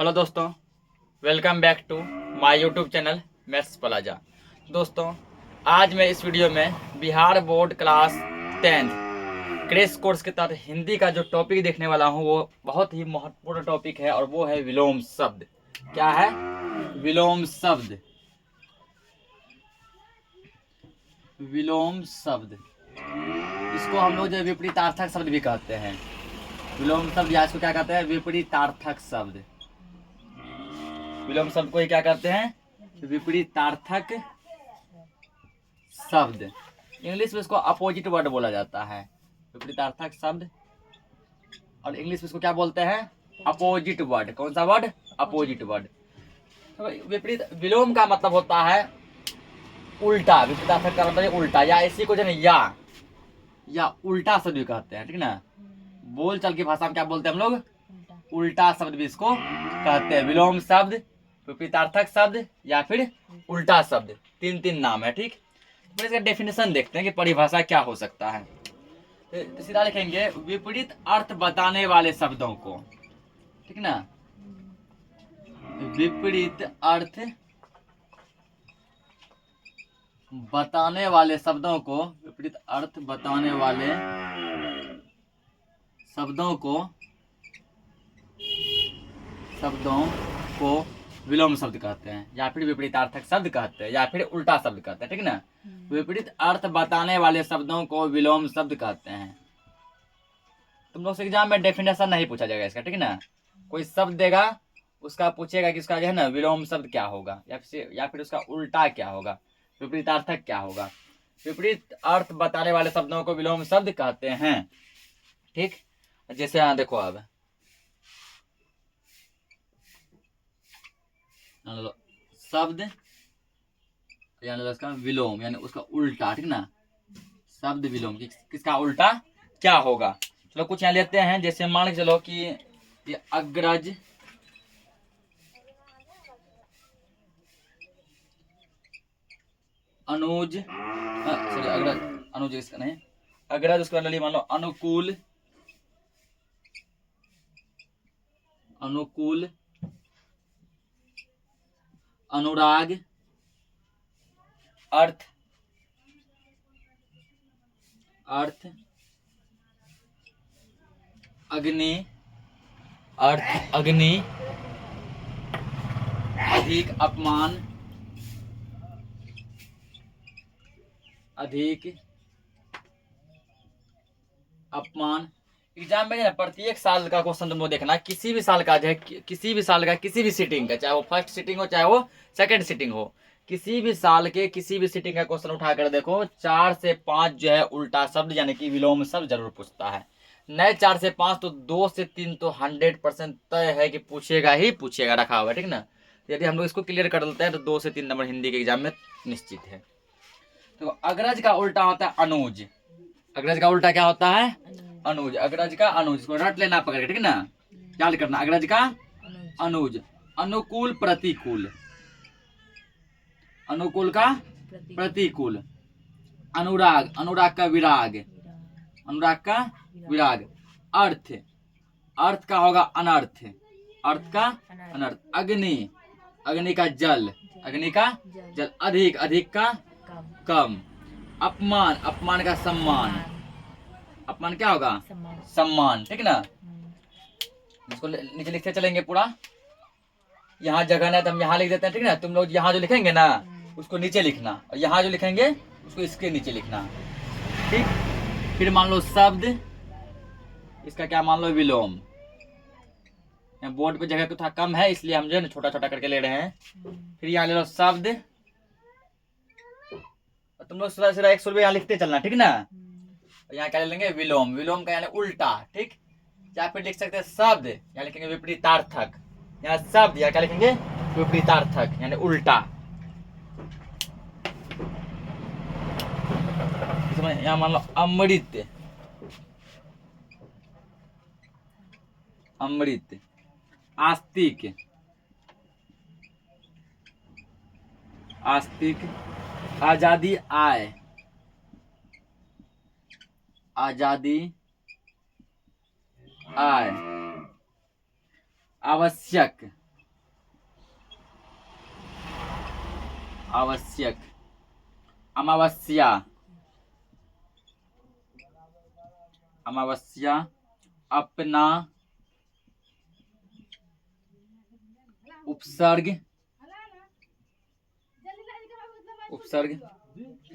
Hello दोस्तों, welcome back to my YouTube channel maths plaza. दोस्तों, आज मैं इस वीडियो में Bihar board class 10 crash course के तहत हिंदी का जो टॉपिक देखने वाला हूँ वो बहुत ही महत्वपूर्ण टॉपिक है और वो है विलोम शब्द। क्या है? विलोम शब्द। विलोम शब्द, इसको हम लोग जो विपरीतार्थक शब्द भी कहते हैं। विलोम शब्द या इसको क्या कहते हैं? विपरीतार्थक शब्द। विलोम शब्द को ही क्या करते हैं? विपरीतार्थक शब्द। इंग्लिश में इसको अपोजिट वर्ड बोला जाता है। विपरीतार्थक शब्द, और इंग्लिश में इसको क्या बोलते हैं? Opposite word. कौन सा वर्ड? Opposite word. तो विपरीत विलोम का मतलब होता है उल्टा। विपरीतार्थक का मतलब उल्टा, या इसी को जो है या उल्टा शब्द भी कहते हैं, ठीक ना। बोल चाल की भाषा में क्या बोलते हैं हम लोग? उल्टा शब्द भी इसको कहते हैं। विलोम शब्द, विपरीतार्थक शब्द या फिर उल्टा शब्द, तीन नाम है, ठीक। तो इसका डेफिनेशन देखते हैं कि परिभाषा क्या हो सकता है। तो सीधा लिखेंगे विपरीत अर्थ बताने वाले शब्दों को, ठीक ना। विपरीत अर्थ बताने वाले शब्दों को, विपरीत अर्थ बताने वाले शब्दों को विलोम शब्द कहते हैं, या फिर विपरीतार्थक शब्द कहते हैं, या फिर उल्टा शब्द कहते हैं, ठीक ना। विपरीत अर्थ बताने वाले शब्दों को विलोम शब्द कहते हैं। तुम लोग से एग्जाम में डेफिनेशन नहीं पूछा जाएगा इसका, ठीक ना। कोई शब्द देगा, उसका पूछेगा कि उसका जो है ना विलोम शब्द क्या होगा, या फिर उसका उल्टा क्या होगा, विपरीतार्थक क्या होगा। विपरीत अर्थ बताने वाले शब्दों को विलोम शब्द कहते हैं, ठीक। जैसे यहाँ देखो, अब शब्द यानी उसका विलोम यानी उसका उल्टा, ठीक ना। शब्द विलोम किसका उल्टा क्या होगा। चलो कुछ यहाँ लेते हैं। जैसे मान के चलो कि ये अग्रज, अनुज, सॉरी अग्रज, अनुज इसका नहीं, अग्रज उसका मान लो अनुकूल, अनुकूल, अनुराग, अर्थ, अर्थ, अग्नि, अर्थ अग्नि, अधिक अपमान, अधिक अपमान। एग्जाम में ना प्रत्येक साल का क्वेश्चन तुम लोग देखना, किसी भी साल का जो है, किसी भी साल का किसी भी सीटिंग का, चाहे वो फर्स्ट सीटिंग हो चाहे वो सेकंड सीटिंग हो, किसी भी साल के किसी भी सीटिंग का क्वेश्चन उठाकर देखो, 4 से 5 जो है उल्टा शब्द यानी कि विलोम शब्द जरूर पूछता है। नए 4 से 5 तो 2 से 3 तो 100% तय है कि पूछेगा ही पूछेगा, रखा हुआ है, ठीक ना। यदि हम लोग इसको क्लियर कर लेते हैं तो 2 से 3 नंबर हिंदी के एग्जाम में निश्चित है। तो अग्रज का उल्टा होता है अनुज। अग्रज का उल्टा क्या होता है? अनुज। अग्रज का अनुज, इसको रट लेना पकड़ के, ठीक ना। क्या करना? अग्रज का अनुज। अनुकूल प्रतिकूल, अनुकूल का प्रतिकूल। अनुराग, अनुराग का विराग, अनुराग का विराग। अर्थ, अर्थ का होगा अनर्थ, अर्थ का अनर्थ। अग्नि, अग्नि का जल, अग्नि का जल। अधिक, अधिक का कम। अपमान, अपमान का सम्मान, अपमान क्या होगा? सम्मान, ठीक ना। इसको नीचे लिखते चलेंगे पूरा। यहाँ जगह ना तो हम यहाँ लिख देते हैं, ठीक ना। तुम लोग यहाँ जो लिखेंगे ना उसको नीचे लिखना, और यहाँ जो लिखेंगे उसको इसके नीचे लिखना, ठीक। फिर मान लो शब्द, इसका क्या मान लो? विलोम। बोर्ड पे जगह तो थोड़ा कम है इसलिए हम जो है छोटा छोटा करके ले रहे हैं। फिर यहाँ ले लो शब्द, तुम लोग सीधा सीधा 100 रुपये यहाँ लिखते चलना, ठीक ना। यहाँ क्या ले लेंगे? विलोम। विलोम का यानी उल्टा, ठीक। या फिर लिख सकते हैं शब्द, यहाँ लिखेंगे विपरीतार्थक। यहाँ शब्द, यहाँ क्या लिखेंगे? विपरीतार्थक यानी उल्टा। यहाँ मान लो अमृत, अमृत। आस्तिक, आस्तिक। आजादी आय, आजादी आय। आवश्यक, आवश्यक, अमावस्या, अमावस्या, अपना, उपसर्ग, उपसर्ग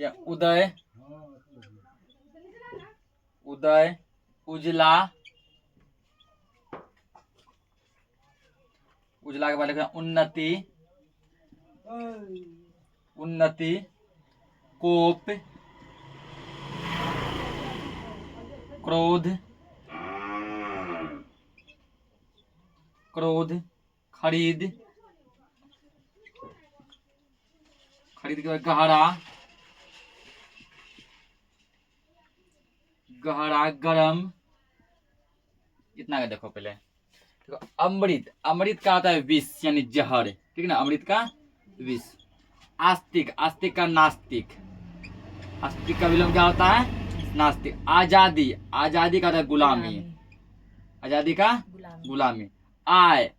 या उदय, उदय, उजला, उजला के बाद लिखना उन्नति, उन्नति, कोप, क्रोध, क्रोध, खरीद, खरीद के बाद गहरा, गहरा, गरम, इतना का देखो पहले। देखो अमृत, अमृत का होता है विष यानी जहर, ठीक है ना, अमृत का विष। आस्तिक, आस्तिक का नास्तिक, आस्तिक का विलोम क्या होता है, नास्तिक। आजादी, आजादी का होता है गुलामी, आजादी का गुलामी। आय,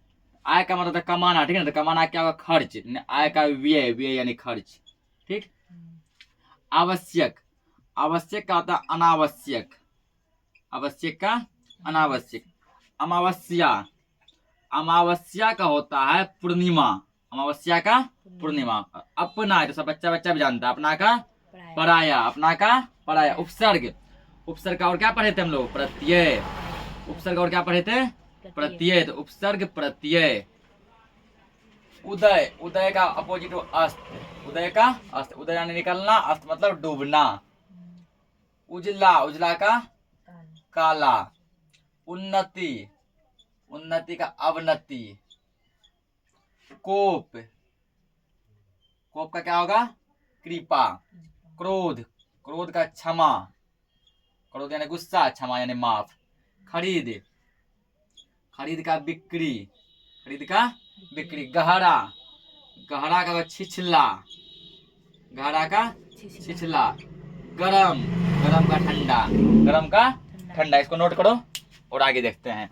आय का मतलब कमाना, ठीक है ना, तो कमाना क्या होगा, खर्च, आय का व्यय, व्यय यानी खर्च, ठीक। आवश्यक, आवश्यक का होता है अनावश्यक, आवश्यक का अनावश्यक। अमावस्या, अमावस्या का होता है पूर्णिमा, अमावस्या का पूर्णिमा। अपना तो सब बच्चा बच्चा भी जानता है, अपना का पराया, अपना का पराया। उपसर्ग, उपसर्ग का और क्या पढ़े थे हम लोग, प्रत्यय, उपसर्ग और क्या पढ़े थे, प्रत्यय, तो उपसर्ग प्रत्यय। उदय, उदय का अपोजिट अस्त, उदय का अस्त, उदय यानी निकलना, अस्त मतलब डूबना। उजला, उजला का काला। उन्नति, उन्नति का अवनति। कोप, कोप का क्या होगा, कृपा। क्रोध, क्रोध का क्षमा, क्रोध यानी गुस्सा, क्षमा यानी माफ। खरीद, खरीद का बिक्री, खरीद का बिक्री। गहरा, गहरा का छिछला, गहरा का छिछला। गरम, गरम का ठंडा, गरम का ठंडा। इसको नोट करो और आगे देखते हैं।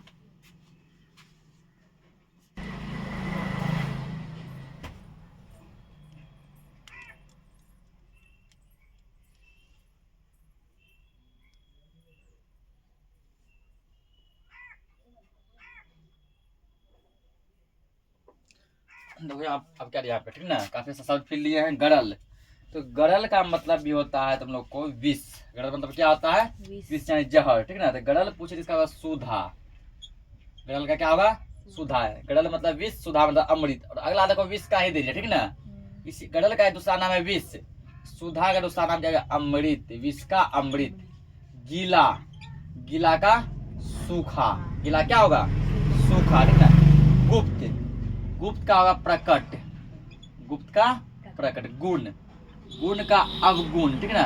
देखो अब क्या यहाँ पे, ठीक ना, काफी शब्द फिर लिए हैं। गरल, तो गरल का मतलब भी होता है तुम लोग को विष, गरल मतलब क्या होता है, विष यानी जहर, ठीक ना। तो गरल पूछे इसका होगा सुधा, गरल का क्या होगा, सुधा है। गरल मतलब विष, सुधा मतलब अमृत। और अगला देखो विष का ही दीजिए, ठीक ना, इसी गरल का दूसरा नाम है विष, सुधा का दूसरा नाम क्या है, अमृत, विष का अमृत। गीला, गीला का सूखा, गीला क्या होगा, सूखा, ठीक ना। गुप्त, गुप्त का होगा प्रकट, गुप्त का प्रकट। गुण, गुण का अवगुण, ठीक ना,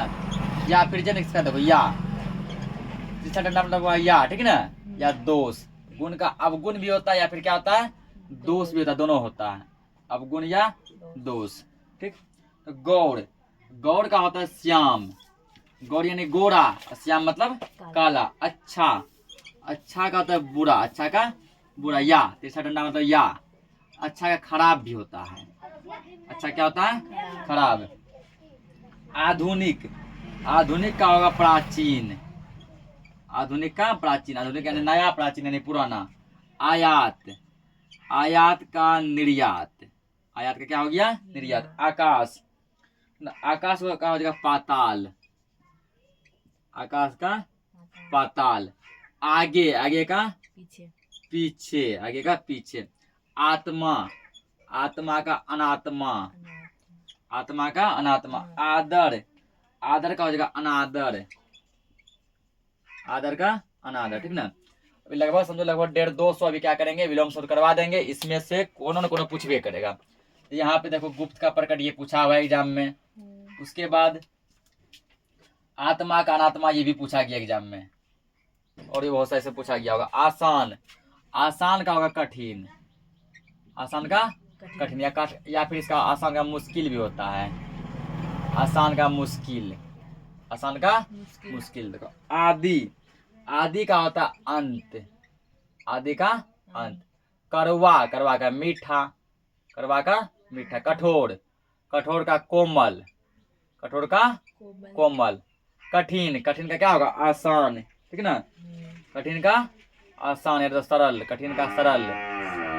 या फिर जन इसका देखो या, जिसका डंडा मतलब हुआ या, ठीक ना, या दोष। गुण का अवगुण भी होता है या फिर क्या होता है, दोष भी होता है, दोनों होता है, अवगुण या दोष, ठीक। तो गौर, गौर का होता है श्याम, गौर यानी गोरा, श्याम मतलब काला। अच्छा, अच्छा का होता है बुरा, अच्छा का बुरा। या, तीसरा डंडा मतलब या, अच्छा का खराब भी होता है, अच्छा क्या होता है, खराब। आधुनिक, आधुनिक का होगा प्राचीन, आधुनिक का प्राचीन, आधुनिक यानी नया, प्राचीन यानी पुराना। आयात, आयात का निर्यात, आयात का क्या हो गया, निर्यात। आकाश, आकाश का हो जाएगा पाताल, आकाश का पाताल। आगे, आगे का पीछे, पीछे, आगे का पीछे। आत्मा, आत्मा का अनात्मा, आत्मा का अनात्मा। आदर, आदर का हो जाएगा अनादर, आदर का अनादर, ठीक ना। अभी लगभग समझो लगभग 150-200 अभी क्या करेंगे, विलोम शोध करवा देंगे, इसमें से कोनो न कोनो पूछबे करेगा। यहाँ पे देखो गुप्त का प्रकट ये पूछा हुआ है एग्जाम में, उसके बाद आत्मा का अनात्मा ये भी पूछा गया एग्जाम में, और ये बहुत सारे से पूछा गया होगा। आसान, आसान का होगा कठिन, आसान का कठिन, या फिर इसका आसान का मुश्किल भी होता है, आसान का मुश्किल, आसान का मुश्किल। देखो आदि, आदि का होता है अंत, आदि का अंत। करवा, करवा का मीठा, करवा का मीठा। कठोर, कठोर का कोमल, कठोर का कोमल। कठिन, कठिन का क्या होगा? आसान, ठीक ना। कठिन का आसान या तो सरल, कठिन का सरल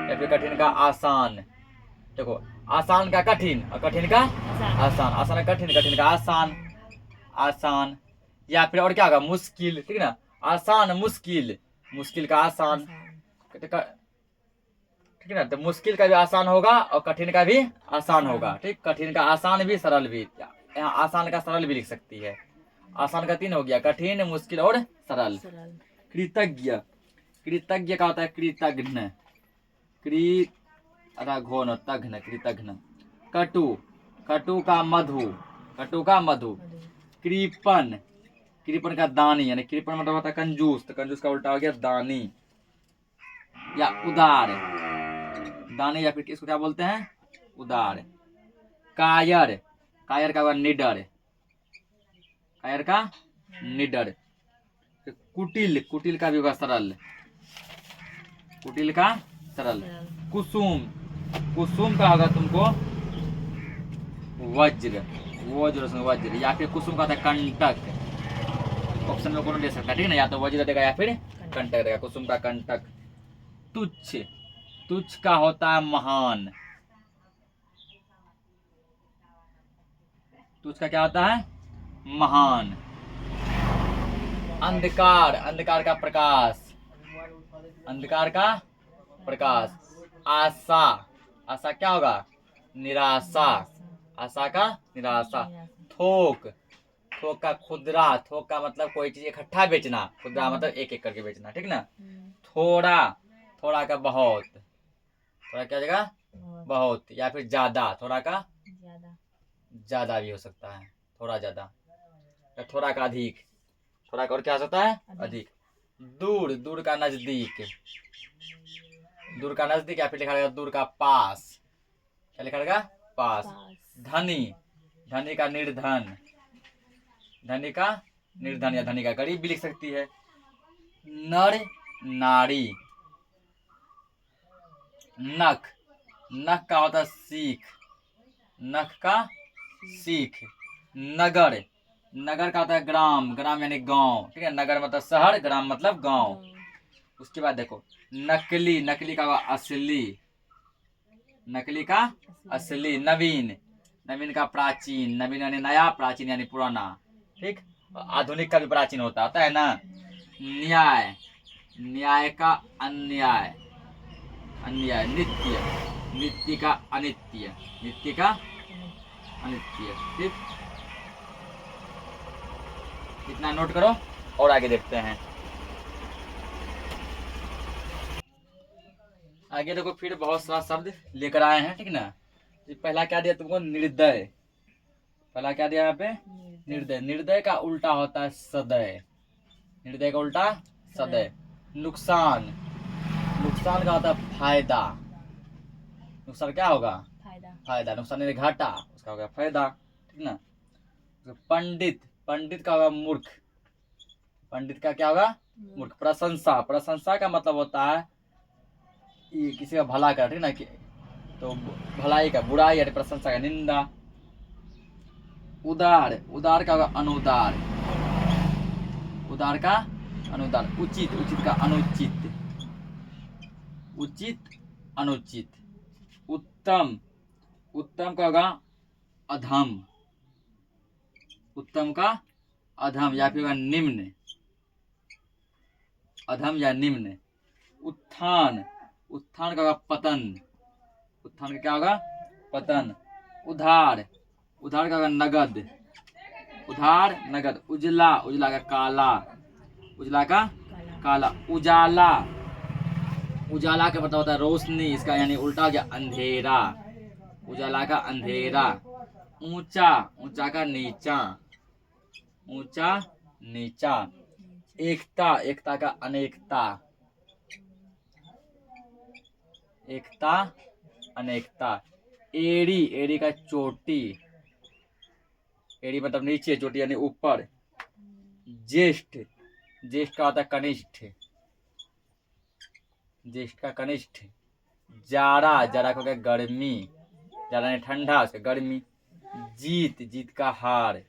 या फिर कठिन का आसान। देखो, आसान का कठिन और कठिन का आसान, आसान का कठिन, कठिन का आसान, आसान। या फिर और क्या होगा? मुश्किल, ठीक ना। आसान मुश्किल, मुश्किल का आसान, ठीक है ना। तो मुश्किल का भी आसान होगा और कठिन का भी आसान होगा, ठीक। कठिन का आसान भी, सरल भी, यहाँ आसान का सरल भी लिख सकती है। आसान का 3 हो गया, कठिन, मुश्किल और सरल। कृतज्ञ, कृतज्ञ का होता है कृतघ्न, घोन तघ्न, कृतघ्न। कटु, कटु का मधु, कटु का मधु। कृपण, कृपण का दानी, यानी कृपण मतलब होता है कंजूस, तो कंजूस का उल्टा हो गया दानी। या उदार, दानी या फिर इसको क्या बोलते हैं? उदार। कायर, कायर का होगा निडर, कायर का निडर। कुटिल, कुटिल का भी होगा सरल, कुटिल का सरल। कुसुम, कुसुम का होगा तुमको वज्र, वज्र वज्र। या फिर कुसुम का होता है कंटक। ऑप्शन में कौन दे सकता है, ठीक है ना। या तो वज्र देगा या फिर कंटक देगा, कुसुम का कंटक। तुच्छ, तुच्छ का होता है महान, तुच्छ का क्या होता है? महान। अंधकार, अंधकार का प्रकाश, अंधकार का प्रकाश। आशा, आशा क्या होगा? निराशा, आशा का निराशा। थोक, थोक का खुदरा, थोक का मतलब कोई चीज इकट्ठा बेचना, खुदरा मतलब एक एक करके बेचना, ठीक ना। थोड़ा, थोड़ा का बहुत, थोड़ा क्या जगह? बहुत। या फिर ज्यादा, थोड़ा का ज्यादा भी हो सकता है, थोड़ा ज्यादा। या थोड़ा का अधिक, थोड़ा का और क्या हो सकता है? अधिक। दूर, दूर का नजदीक, दूर का नजदीक। या फिर लिखा रहेगा दूर का पास, क्या लिखा रहेगा? पास। धनी, धनी का निर्धन, धनी का निर्धन या धनी का गरीब भी लिख सकती है। नर, नारी। नख, नख का होता है सीख, नख का सीख। नगर, नगर का होता है ग्राम, ग्राम यानी गांव, ठीक है। नगर मतलब शहर, ग्राम मतलब गांव। उसके बाद देखो नकली, नकली का असली, नकली का असली। नवीन, नवीन का प्राचीन, नवीन यानी नया, प्राचीन यानी पुराना, ठीक। आधुनिक का भी प्राचीन होता है ना। न्याय, न्याय का अन्याय, अन्याय। नित्य, नित्य का अनित्य, नित्य का अनित्य, ठीक। इतना नोट करो और आगे देखते हैं। आगे देखो फिर बहुत सारा शब्द लेकर आए हैं, ठीक ना। पहला क्या दिया तुमको? निर्दय, पहला क्या दिया यहाँ पे? निर्दय। निर्दय का उल्टा होता है सदय, निर्दय का उल्टा सदय। नुकसान, नुकसान का होता है फायदा, नुकसान क्या होगा? फायदा। नुकसान यानी घाटा, उसका होगा फायदा, ठीक ना। पंडित, पंडित का होगा मूर्ख, पंडित का क्या होगा? मूर्ख। प्रशंसा, प्रशंसा का मतलब होता है किसी का भला कर, ठीक ना। तो भलाई का, बुराई यानी प्रशंसा का, निंदा। उदार, उदार का होगा अनुदार, उदार का अनुदार। उचित, उचित का अनुचित, उचित अनुचित। उत्तम, उत्तम का होगा अधम, उत्तम का अधम या फिर निम्न, अधम या निम्न। उत्थान, उत्थान का होगा पतन, उत्थान का क्या होगा? पतन। उधार, उधार का होगा नगद, उधार नगद। उजला, उजला का काला, उजला का काला। उजाला, उजाला का मतलब होता है रोशनी, इसका यानी उल्टा हो गया अंधेरा, उजाला का अंधेरा। ऊंचा, ऊंचा का नीचा, ऊंचा नीचा। एकता, एकता का अनेकता, एकता अनेकता। एड़ी, एड़ी का चोटी, एड़ी मतलब नीचे, चोटी यानी ऊपर। ज्येष्ठ, ज्येष्ठ का होता है कनिष्ठ, ज्येष्ठ का कनिष्ठ। जाड़ा, जाड़ा को क्या? गर्मी, जाड़ा यानी ठंडा, उसका गर्मी। जीत, जीत का हार।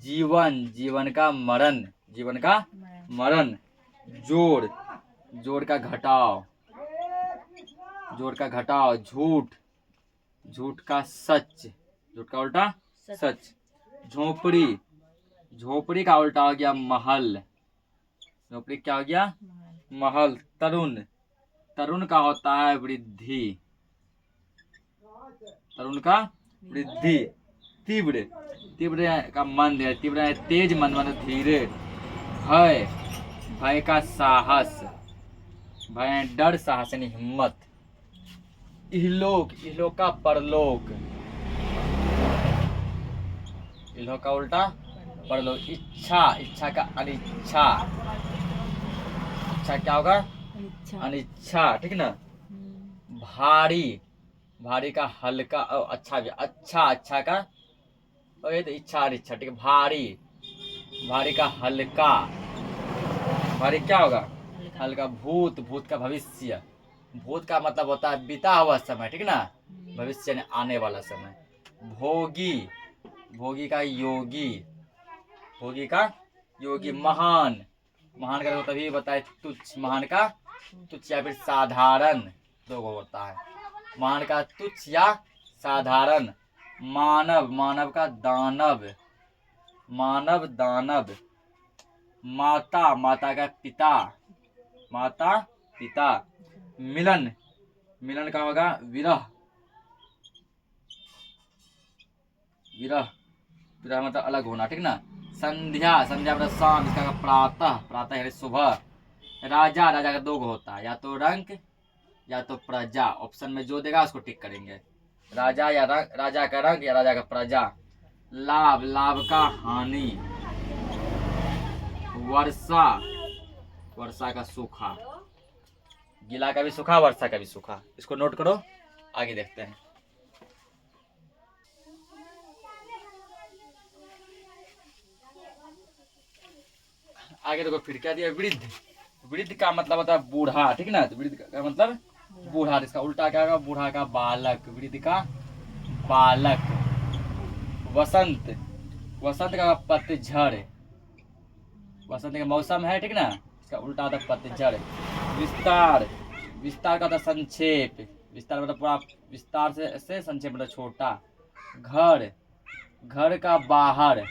जीवन, जीवन का मरण, जीवन का मरण। जोड़, जोड़ का घटाव, जोड़ का घटाव। झूठ, झूठ का सच, झूठ का उल्टा सच। झोपड़ी, झोपड़ी का उल्टा हो गया महल, झोपड़ी क्या हो गया महल। तरुण, तरुण का होता है वृद्धि, तरुण का वृद्धि। तीव्र, तीव्र का मंद है, तीव्र है तेज, मंद मतलब धीरे। भय, भय का साहस, भय है डर, साहस यानी हिम्मत। इहलोक, इहलोक का परलोक, इहलोक का उल्टा परलोक। इच्छा, इच्छा का अनिच्छा, इच्छा क्या होगा अनिच्छा, ठीक ना। भारी, भारी का हल्का, अच्छा भी अच्छा, अच्छा का ये तो इच्छा अनिच्छा, ठीक है। भारी, भारी का हल्का, भारी क्या होगा हल्का। भूत, भूत का भविष्य, भूत का मतलब होता है बीता हुआ समय, ठीक ना। भविष्य यानी आने वाला समय। भोगी, भोगी का योगी, भोगी का योगी। महान, महान का तभी बताए तुच्छ, महान का तुच्छ या फिर साधारण, दो होता है। महान का तुच्छ या साधारण। मानव, मानव का दानव, मानव दानव। माता, माता का पिता, माता पिता। मिलन, मिलन का होगा विरह, विरह, विरह मतलब अलग होना, ठीक ना। संध्या, संध्या मतलब शाम, इसका होगा प्रातः, प्रातः यानी सुबह। राजा, राजा का दो गो होता है, या तो रंक या तो प्रजा। ऑप्शन में जो देगा उसको टिक करेंगे। राजा या राजा का रंग या राजा का प्रजा। लाभ, लाभ का हानि। वर्षा, वर्षा का सूखा, गीला का भी सूखा, वर्षा का भी सूखा। इसको नोट करो, आगे देखते हैं। आगे देखो फिर क्या दिया। वृद्ध, वृद्ध का मतलब होता है बूढ़ा, ठीक ना। तो वृद्ध का मतलब बूढ़ा, इसका उल्टा क्या होगा बूढ़ा का बालक, वृद्ध का बालक। वसंत, वसंत का पतझड़, वसंत का मौसम है, ठीक ना। इसका उल्टा होता है पतझड़। विस्तार, विस्तार का होता है संक्षेप, विस्तार मतलब पूरा विस्तार से संक्षेप मतलब छोटा। घर, घर का बाहर,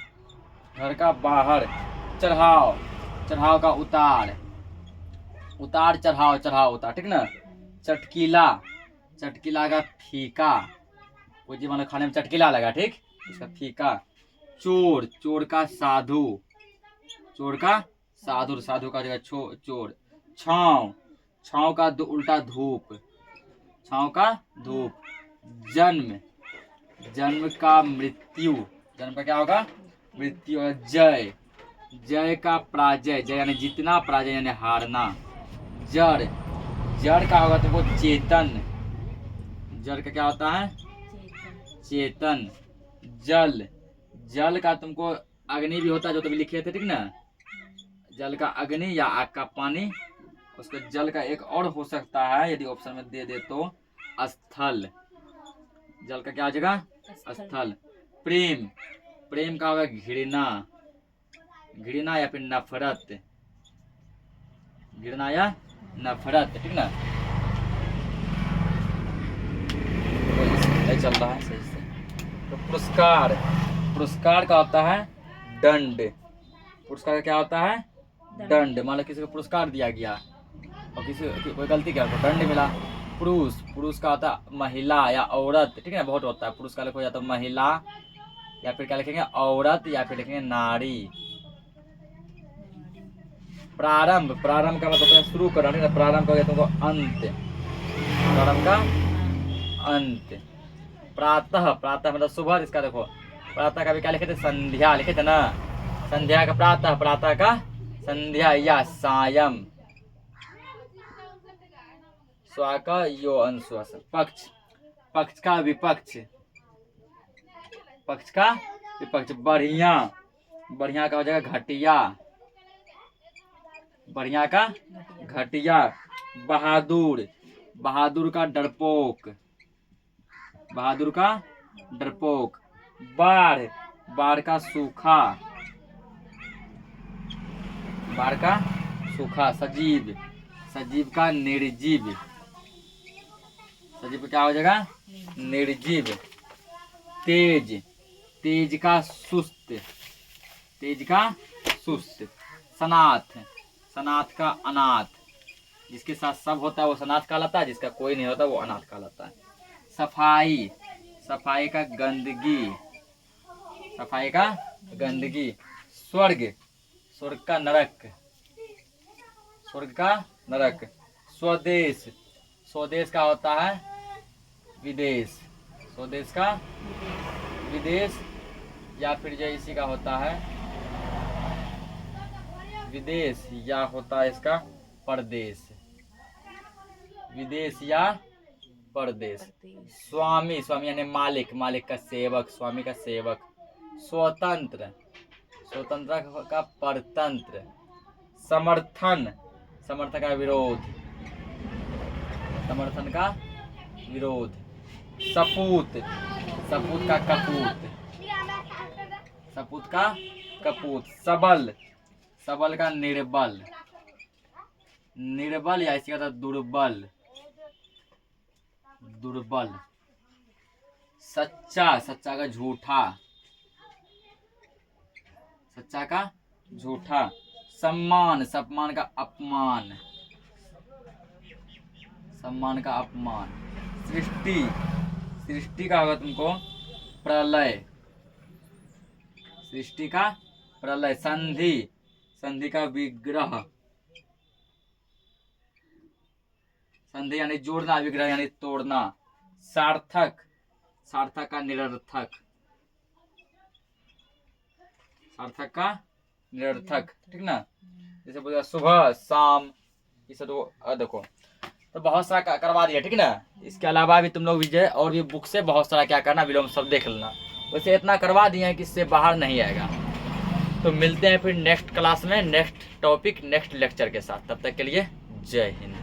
घर का बाहर। चढ़ाव, चढ़ाव का उतार, उतार चढ़ाव, चढ़ाव उतार, ठीक ना। चटकीला, चटकीला का फीका, कोई चीज मतलब खाने में चटकीला लगा, ठीक, इसका फीका। चोर, चोर का साधु, चोर का साधु, साधु का जगह चोर। छाँव, छाँव का उल्टा धूप, छाँव का धूप। जन्म, जन्म का मृत्यु, जन्म का क्या होगा मृत्यु। जय, जय का पराजय, जय यानी जीतना, पराजय यानी हारना। जड़, जड़ का होगा तुमको चेतन, जड़ का क्या होता है चेतन। जल, जल का तुमको अग्नि भी होता है, जो तभी लिखे थे, ठीक ना। जल का अग्नि या आग का पानी। उसका जल का एक और हो सकता है, यदि ऑप्शन में दे तो स्थल, जल का क्या हो जाएगा स्थल। प्रेम, प्रेम का होगा घृणा, घृणा या फिर नफरत, घृणा या नफरत, ठीक ना। चल रहा है सही से। तो पुरस्कार, पुरस्कार का होता है दंड, पुरस्कार का क्या होता है दंड। मान लो किसी को पुरस्कार दिया गया और किसी कोई गलती किया तो दंड मिला। पुरुष, पुरुष का होता है महिला या औरत, ठीक है बहुत होता है। पुरुष का लिखो या तो महिला या फिर क्या लिखेंगे औरत या फिर लिखेंगे नारी। प्रारंभ, प्रारंभ का मतलब होता है शुरू करना, ठीक है। प्रारंभ का तुमको अंत, प्रारंभ का अंत। प्रातः, प्रातः मतलब सुबह, इसका देखो प्रातः का भी क्या लिखे थे संध्या लिखे थे ना। संध्या का प्रातः, प्रातः का संध्या या सायं। स्वा का यो अंश्वास। पक्ष, पक्ष का विपक्ष, पक्ष का विपक्ष। बढ़िया, बढ़िया का हो जाएगा घटिया, बढ़िया का घटिया। बहादुर, बहादुर का डरपोक, बहादुर का डरपोक। बाढ़, बाढ़ का सूखा, बाढ़ का सूखा। सजीव, सजीव का निर्जीव, सजीव क्या हो जाएगा, निर्जीव। तेज, तेज का सुस्त, तेज का सुस्त। सनाथ, सनाथ का अनाथ, जिसके साथ सब होता है वो सनाथ कहलाता है, जिसका कोई नहीं होता वो अनाथ कहलाता है। सफाई, सफाई का गंदगी, सफाई का गंदगी। स्वर्ग, स्वर्ग का नरक, स्वर्ग का नरक। स्वदेश, स्वदेश का होता है विदेश, स्वदेश का विदेश, या फिर जो इसी का होता है विदेश, या होता है इसका परदेश, विदेश या परदेश। स्वामी, स्वामी यानी मालिक, मालिक का सेवक, स्वामी का सेवक। स्वतंत्र, स्वतंत्र का परतंत्र। समर्थन, समर्थन का विरोध, समर्थन का विरोध। सपूत, सपूत का कपूत, सपूत का कपूत। सबल, सबल का निर्बल, निर्बल या इसी का दुर्बल, दुर्बल। सच्चा, सच्चा का झूठा, सच्चा का झूठा। सम्मान, सम्मान का अपमान, सम्मान का अपमान। सृष्टि, सृष्टि का होगा तुमको प्रलय, सृष्टि का प्रलय। संधि, संधि का विग्रह, संधि यानी जोड़ना, विग्रह यानी तोड़ना। सार्थक, सार्थक का निरर्थक, सार्थक का निरर्थक, ठीक ना। जैसे बोला सुबह शाम, ये सब तो देखो तो बहुत सारा करवा दिया, ठीक ना। इसके अलावा भी तुम लोग भी जो है और भी बुक से बहुत सारा क्या करना, विलोम सब देख लेना। वैसे इतना करवा दिए हैं कि इससे बाहर नहीं आएगा। तो मिलते हैं फिर नेक्स्ट क्लास में, नेक्स्ट टॉपिक, नेक्स्ट लेक्चर के साथ। तब तक के लिए जय हिंद।